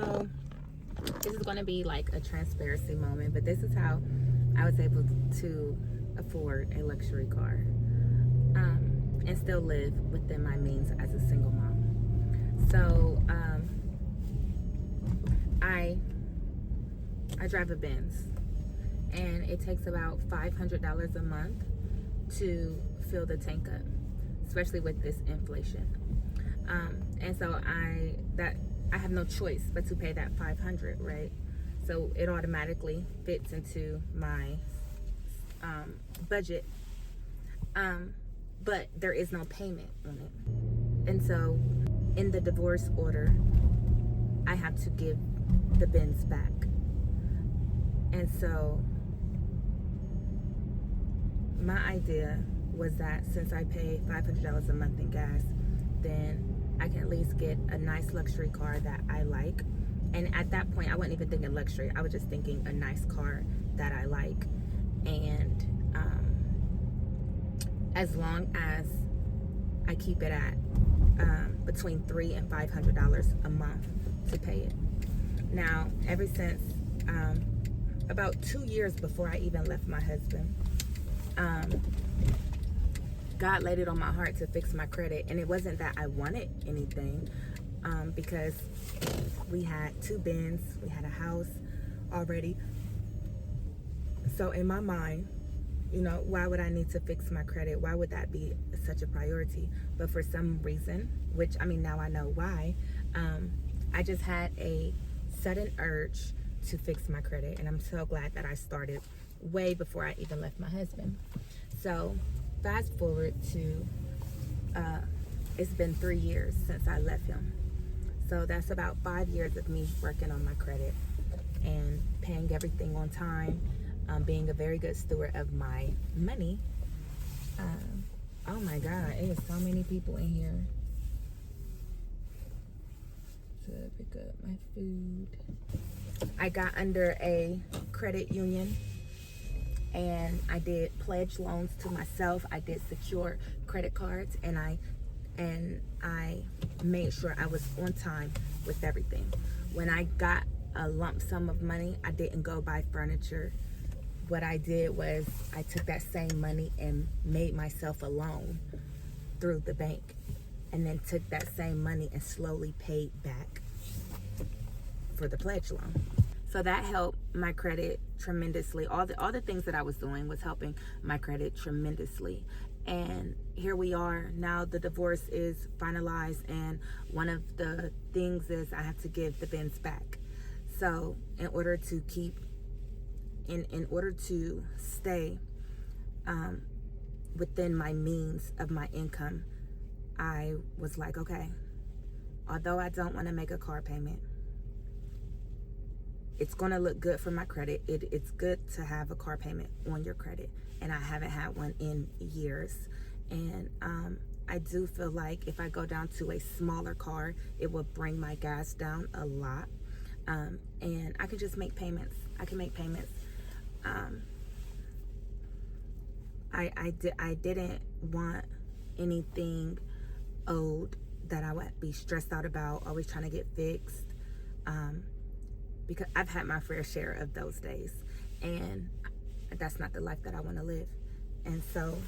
So this is going to be like a transparency moment, but this is how I was able to afford a luxury car, and still live within my means as a single mom. So I drive a Benz, and it takes about $500 a month to fill the tank up, especially with this inflation. And so I have no choice but to pay that $500, right? So it automatically fits into my budget, but there is no payment on it. And so in the divorce order, I have to give the Benz back. And so my idea was that since I pay $500 a month in gas, then I can at least get a nice luxury car that I like. And at that point, I wasn't even thinking luxury. I was just thinking a nice car that I like. And as long as I keep it at between $300 and $500 a month to pay it. Now, ever since about 2 years before I even left my husband, God laid it on my heart to fix my credit. And it wasn't that I wanted anything, because we had 2 Benz, we had a house already. So in my mind, you know, why would I need to fix my credit? Why would that be such a priority? But for some reason, which, I mean, now I know why, I just had a sudden urge to fix my credit. And I'm so glad that I started way before I even left my husband. So fast forward to, it's been 3 years since I left him. So that's about 5 years of me working on my credit and paying everything on time, being a very good steward of my money. Oh my God, it is so many people in here to pick up my food. I got under a credit union, and I did pledge loans to myself. I did secure credit cards, and I made sure I was on time with everything. When I got a lump sum of money, I didn't go buy furniture. What I did was I took that same money and made myself a loan through the bank, and then took that same money and slowly paid back for the pledge loan. So that helped my credit tremendously. All the things that I was doing was helping my credit tremendously. And here we are now. The divorce is finalized, and one of the things is I have to give the Benz back. So in order to keep, in order to stay within my means of my income, I was like, okay, although I don't want to make a car payment, it's going to look good for my credit. It's good to have a car payment on your credit, and I haven't had one in years. And I do feel like if I go down to a smaller car, it will bring my gas down a lot, and I can just make payments. I can make payments. I didn't want anything owed that I would be stressed out about, always trying to get fixed. Because I've had my fair share of those days, and that's not the life that I want to live. And so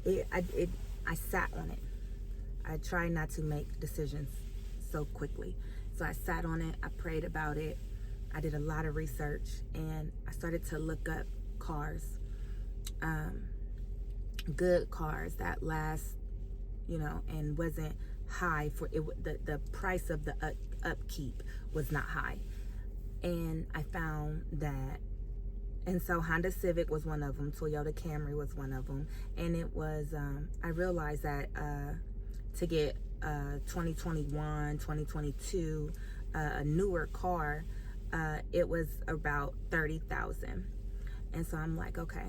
I sat on it. I tried not to make decisions so quickly. So I sat on it, I prayed about it, I did a lot of research, and I started to look up cars, good cars that last, you know, and wasn't high for it. The price of the upkeep was not high. And I found that, and so Honda Civic was one of them, Toyota Camry was one of them, and it was, I realized that to get 2021, 2022, a newer car, it was about $30,000. And so I'm like, okay.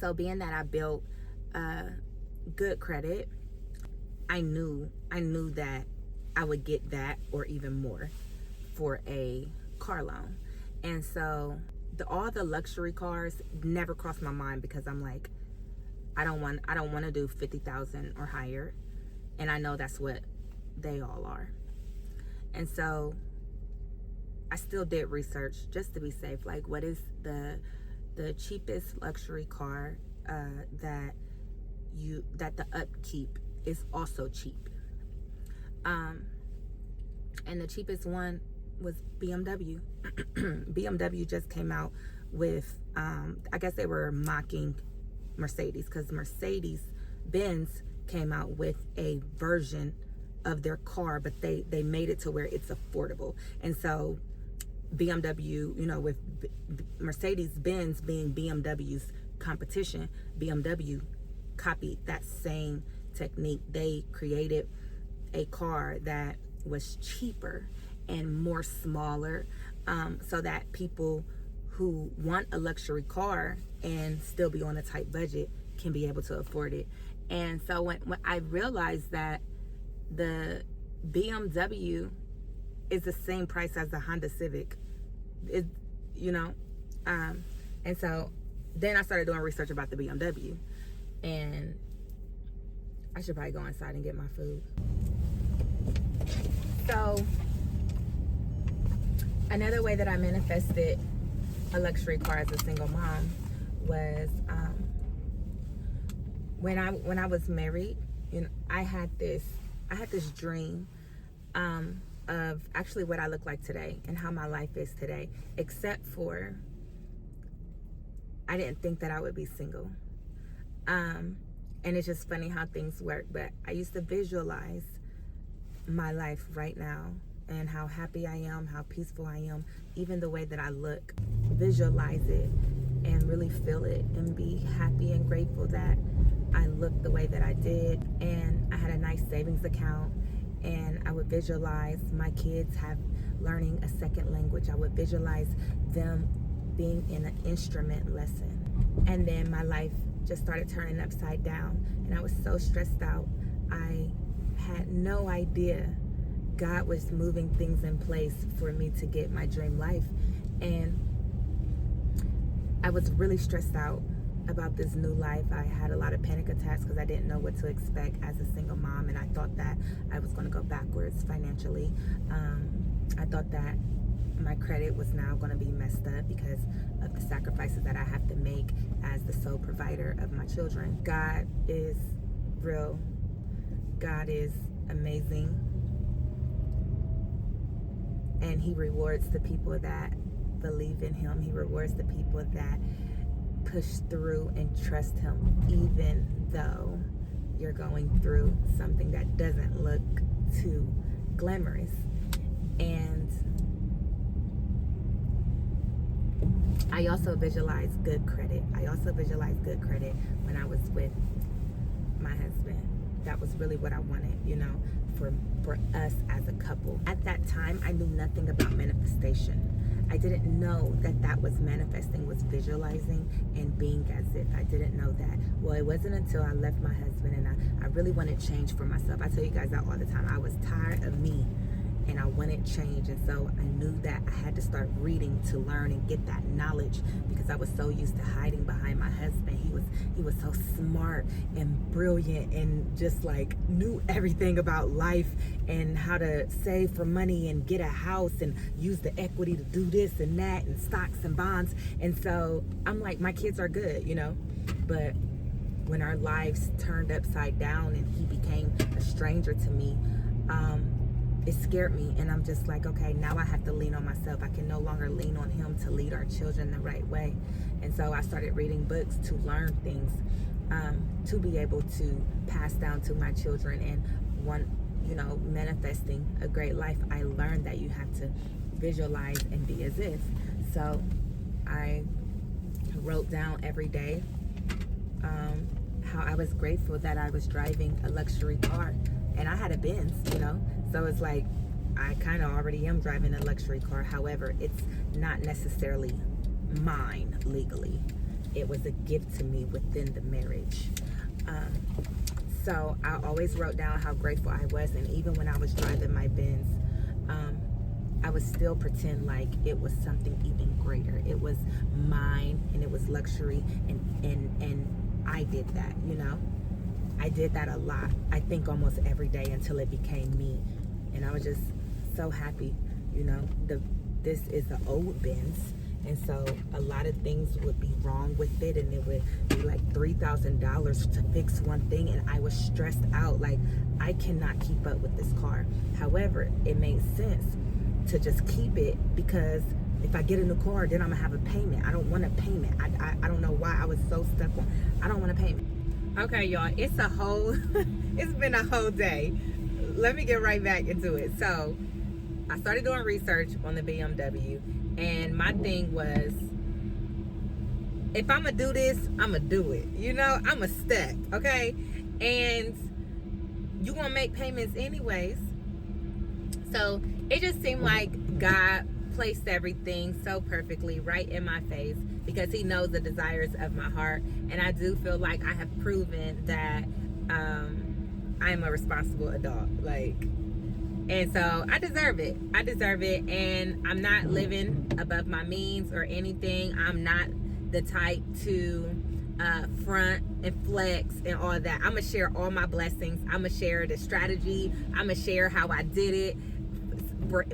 So being that I built good credit, I knew that I would get that or even more for a car loan. And so all the luxury cars never crossed my mind, because I'm like, I don't want to do 50,000 or higher, and I know that's what they all are. And so I still did research just to be safe. Like, what is the cheapest luxury car that the upkeep is also cheap? And the cheapest one was BMW. BMW just came out with, I guess they were mocking Mercedes, because Mercedes-Benz came out with a version of their car, but they made it to where it's affordable. And so BMW, with Mercedes-Benz being BMW's competition, BMW copied that same technique. They created a car that was cheaper and more smaller, so that people who want a luxury car and still be on a tight budget can be able to afford it. And so when I realized that the BMW is the same price as the Honda Civic, and so then I started doing research about the BMW, and I should probably go inside and get my food. So another way that I manifested a luxury car as a single mom was when I was married. I had this dream of actually what I look like today and how my life is today, except for I didn't think that I would be single. And it's just funny how things work, but I used to visualize my life right now and how happy I am, how peaceful I am, even the way that I look. Visualize it and really feel it and be happy and grateful that I looked the way that I did. And I had a nice savings account, and I would visualize my kids learning a second language. I would visualize them being in an instrument lesson. And then my life just started turning upside down, and I was so stressed out. I had no idea God was moving things in place for me to get my dream life. And I was really stressed out about this new life. I had a lot of panic attacks because I didn't know what to expect as a single mom, and I thought that I was going to go backwards financially. I thought that my credit was now going to be messed up because of the sacrifices that I have to make as the sole provider of my children. God is real. God is amazing, and He rewards the people that believe in Him. He rewards the people that push through and trust Him, even though you're going through something that doesn't look too glamorous. And I also visualize good credit. When I was with my husband. That was really what I wanted, for us as a couple. At that time, I knew nothing about manifestation. I didn't know that was manifesting, was visualizing and being as if. I didn't know that. Well, it wasn't until I left my husband and I really wanted change for myself. I tell you guys that all the time. I was tired of me and I wanted change, and so I knew that I had to start reading to learn and get that knowledge, because I was so used to hiding behind my husband. He was so smart and brilliant and just like knew everything about life and how to save for money and get a house and use the equity to do this and that and stocks and bonds. And so I'm like, my kids are good, but when our lives turned upside down and he became a stranger to me, it scared me, and I'm just like, okay, now I have to lean on myself. I can no longer lean on him to lead our children the right way. And so I started reading books to learn things, to be able to pass down to my children. And manifesting a great life, I learned that you have to visualize and be as if. So I wrote down every day how I was grateful that I was driving a luxury car. And I had a Benz, so it's like I kind of already am driving a luxury car. However, it's not necessarily mine legally. It was a gift to me within the marriage. So I always wrote down how grateful I was, and even when I was driving my Benz, I would still pretend like it was something even greater. It was mine, and it was luxury, and I did that, I did that a lot. I think almost every day until it became me. And I would just so happy. You know, this is the old Benz, and so a lot of things would be wrong with it, and it would be like $3,000 to fix one thing, and I was stressed out. Like, I cannot keep up with this car. However, it made sense to just keep it, because if I get a new car, then I'm gonna have a payment. I don't want a payment. I don't know why I was so stuck on, I don't want a payment. Okay, y'all, it's been a whole day. Let me get right back into it. So I started doing research on the BMW, and my thing was, if I'm gonna do this, I'm gonna do it. You know, I'm a step, okay? And you gonna make payments anyways. So it just seemed like God placed everything so perfectly right in my face, because he knows the desires of my heart. And I do feel like I have proven that I'm a responsible adult. And so I deserve it. And I'm not living above my means or anything. I'm not the type to front and flex and all that. I'm gonna share all my blessings. I'm gonna share the strategy. I'm gonna share how I did it.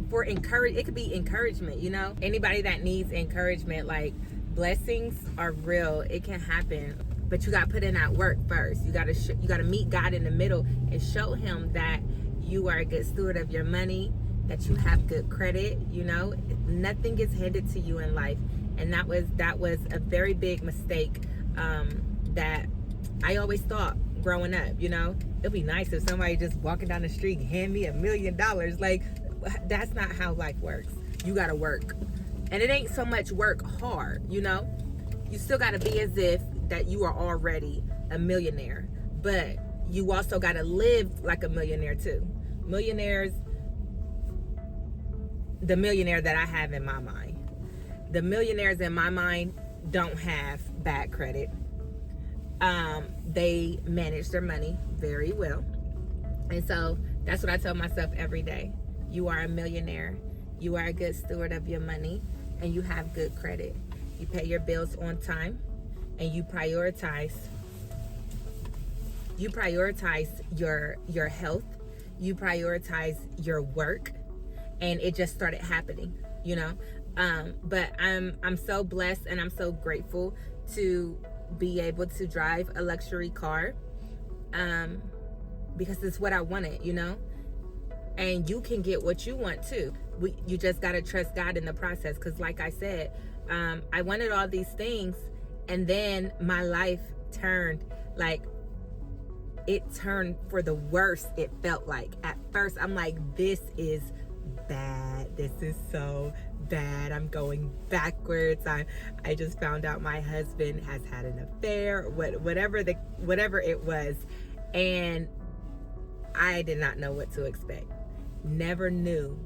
For encourage, it could be encouragement, you know. Anybody that needs encouragement, like, blessings are real. It can happen, but you got to put in that work first. You got to meet God in the middle and show him that you are a good steward of your money, that you have good credit. You know, nothing gets handed to you in life, and that was a very big mistake that I always thought growing up. You know, it'd be nice if somebody just walking down the street hand me $1 million. Like, that's not how life works. You gotta work, and it ain't so much work hard. You know, you still gotta be as if that you are already a millionaire, but you also gotta live like a millionaire too. The millionaire that I have in my mind, the millionaires in my mind don't have bad credit. They manage their money very well, and so that's what I tell myself every day. You are a millionaire. You are a good steward of your money, and you have good credit. You pay your bills on time, and you prioritize your health. You prioritize your work, and it just started happening, you know. But I'm so blessed, and I'm so grateful to be able to drive a luxury car, because it's what I wanted, you know. And you can get what you want too. You just got to trust God in the process. Because like I said, I wanted all these things, and then my life turned, it turned for the worse. It felt like at first I'm like, this is bad. This is so bad. I'm going backwards. I just found out my husband has had an affair, whatever it was. And I did not know what to expect. Never knew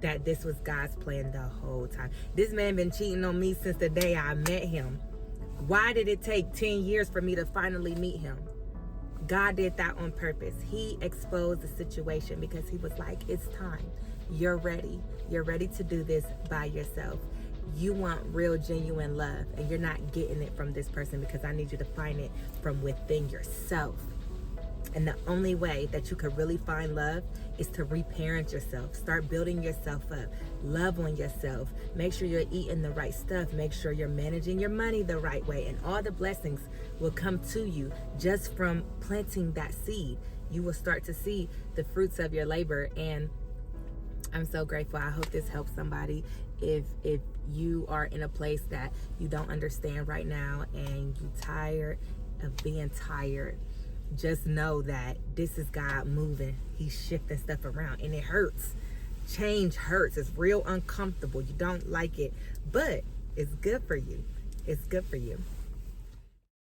that this was God's plan the whole time. This man been cheating on me since the day I met him. Why did it take 10 years for me to finally meet him? God did that on purpose. He exposed the situation because he was like, it's time. You're ready. You're ready to do this by yourself. You want real, genuine love, and you're not getting it from this person, because I need you to find it from within yourself. And the only way that you can really find love is to reparent yourself. Start building yourself up. Love on yourself. Make sure you're eating the right stuff. Make sure you're managing your money the right way. And all the blessings will come to you just from planting that seed. You will start to see the fruits of your labor. And I'm so grateful. I hope this helps somebody. If you are in a place that you don't understand right now, and you're tired of being tired, just know that this is God moving. He's shifting stuff around, and it hurts. Change hurts. It's real uncomfortable. You don't like it, but it's good for you. It's good for you.